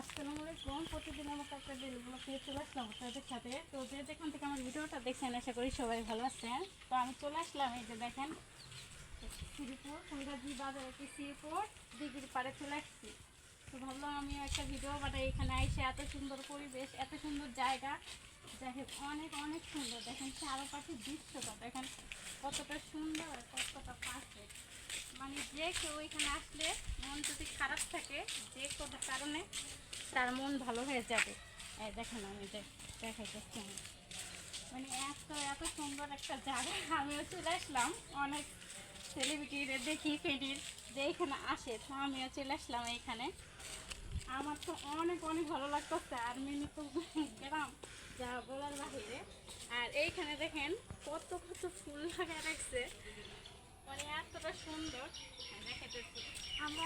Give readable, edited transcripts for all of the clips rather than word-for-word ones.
আসসালামু আলাইকুম। প্রতিদিনের মতো একটা ডেলি ব্লগ নিয়ে চলে আসলাম আপনাদের সাথে। তো যে যেখান থেকে আমার ভিডিওটা দেখছেন আশা করি সবাই ভালো আছেন। তো আমি চলে আসলাম, এই যে দেখেন শ্রীপুর ফুলগাজী বাজার একটি শ্রীপুর দিঘির পাড়ে চলে আসছি। তো ভাবলাম আমিও একটা ভিডিও বানাই। এখানে এসে এত সুন্দর পরিবেশ, এত সুন্দর জায়গা, যাই হোক অনেক অনেক সুন্দর। দেখেন চারপাশের দৃশ্যটা দেখেন কতটা সুন্দর আর কতটা পারফেক্ট। মানে যে কেউ এখানে আসলে মন যদি খারাপ থাকে যে কোনো কারণে তার মন ভালো হয়ে যাবে। এই দেখেন আমি দেখাইতেছি, মানে এত এত সুন্দর একটা জায়গা। আমিও চলে আসলাম, অনেক সেলিব্রিটির দেখি ফেডির যে এখানে আসে, তো আমিও চলে আসলাম এইখানে। আমার তো অনেক অনেক ভালো লাগতেছে, আর মিনি তো গ্রাম যা বলার বাহিরে। আর এইখানে দেখেন কত কত ফুল লাগায় রাখছে, মানে এতটা সুন্দর দেখাতেছি। আমরা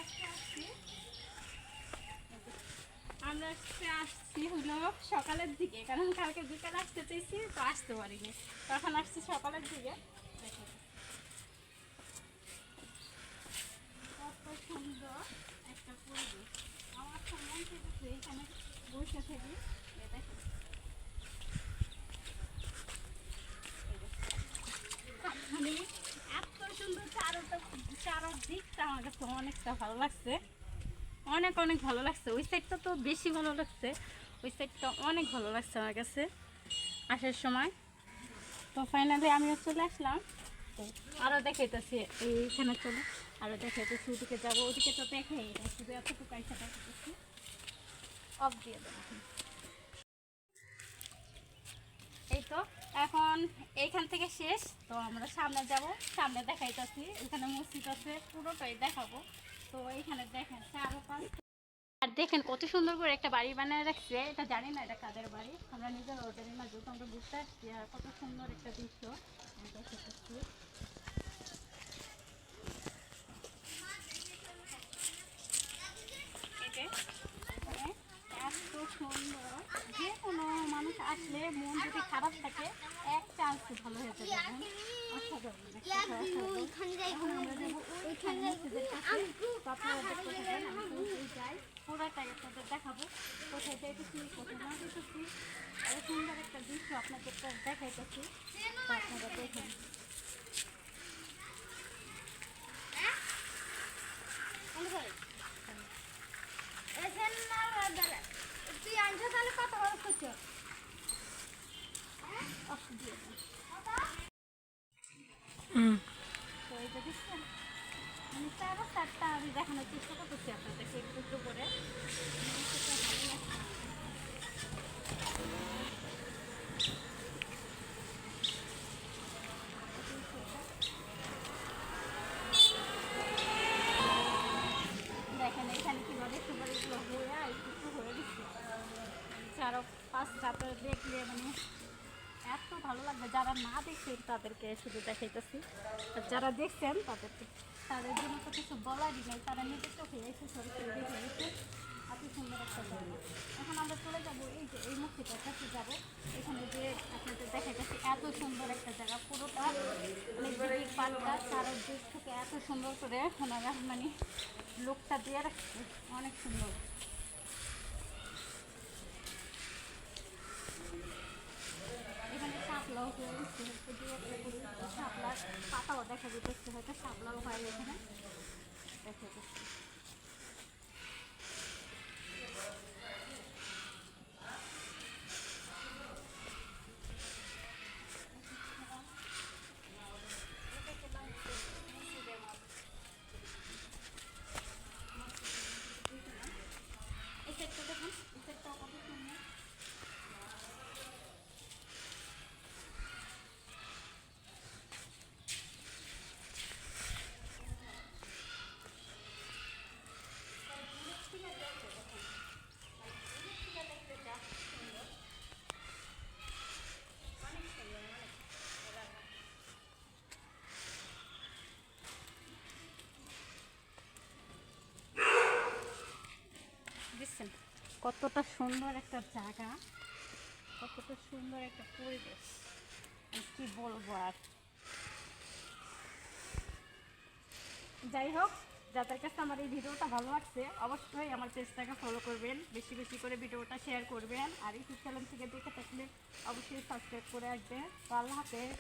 আসছি হলো সকালের দিকে, কারণ কালকে বিকালে আসতে চেয়েছি তো আসতে পারিনি, তখন আসছি সকালের দিকে। কত সুন্দর একটা পরিবেশ, আমার তো মন চেয়েছে এখানে বসে থাকি। দেখেন মানে এত সুন্দর চারদিকটা আমার কাছে অনেকটা ভালো লাগছে, অনেক অনেক ভালো লাগছে। ওই সাইডটা তো বেশি ভালো লাগছে, ওই সাইডটা অনেক ভালো লাগছে আমার কাছে আসার সময়। তো ফাইনালি আমিও চলে আসলাম। তো আরও দেখাইতেছি এইখানে চলে, আরও দেখাইতেছি ওদিকে যাবো, ওদিকে তো দেখেই শুধু এতটুকু পয়সা দেখাইতেছি। অফ দিয়ে দেবো। এই তো এখন এইখান থেকে শেষ, তো আমরা সামনে যাব, সামনে দেখাইতেছি এখানে মসজিদ আছে, পুরোটাই দেখাবো। তো এইখানে দেখেন চারপাশ, আর দেখেন কত সুন্দর করে একটা বাড়ি বানিয়ে রাখছে। এটা জানি না এটা কাদের বাড়ি, আমরা নিজের জানি না, যেহেতু আমরা বুঝতে আসছি। আর কত সুন্দর একটা দৃশ্য এত সুন্দর। যে কোনো মানুষ আসলে মন যদি খারাপ থাকে এক চান্স ভালো হয়ে যাবে। পুরাটাই আপনাদের দেখাবো, কোথায় যাইতেছি কোথায় না যেতেছি, এত সুন্দর একটা দৃশ্য আপনাদের দেখাইতেছি, তো আপনারা দেখেন। তুই আনছো তাহলে কত খরচ করছো? তো এইটা দিচ্ছেন মানে চারটা আমি দেখানোর চেষ্টা করতেছি আপনাদেরকে একটু একটু করে। দেখেন এখানে কীভাবে সুপারিগুলো হয়ে একটু হয়ে দিচ্ছে, আরও পাঁচটা আপনারা দেখলে মানে এত ভালো লাগবে। যারা না দেখছেন তাদেরকে শুধু দেখাইতেছি, আর যারা দেখছেন তাদের জন্য তো কিছু বলারই নেই, তারা নিজের চোখে এসে সরাসরি দেখে এসে এত সুন্দর একটা জায়গা। এখন আমরা চলে যাবো এই যে এই মসজিদের কাছে যাবো, এখানে যে আপনাদের দেখাইতেছি এত সুন্দর একটা জায়গা, পুরোটা মানে দিঘির পাড়টা চারদিক থেকে এত সুন্দর করে ওনারা মানে লোকটা দিয়ে রাখছে, অনেক সুন্দর। এখানে শাপলাও হয়েছে, শাপলার পাতাও দেখা যেতেছে, হয়তো শাপলাও হয় এখানে দেখা যাচ্ছে। এই সেটটা দেখুন, এই সেটটাও কত সুন্দর। বুঝছেন কতটা সুন্দর একটা জায়গা, কতটা সুন্দর একটা পরিবেশ, কি বলবো আর। যাই হোক যাদের কাছে আমার এই ভিডিওটা ভালো লাগছে অবশ্যই আমার পেজটাকে ফলো করবেন, বেশি বেশি করে ভিডিওটা শেয়ার করবেন, আর ইউটিউব চ্যানেল থেকে দেখে থাকলে অবশ্যই সাবস্ক্রাইব করে আসবেন। তো আল্লাহ হাফেজ।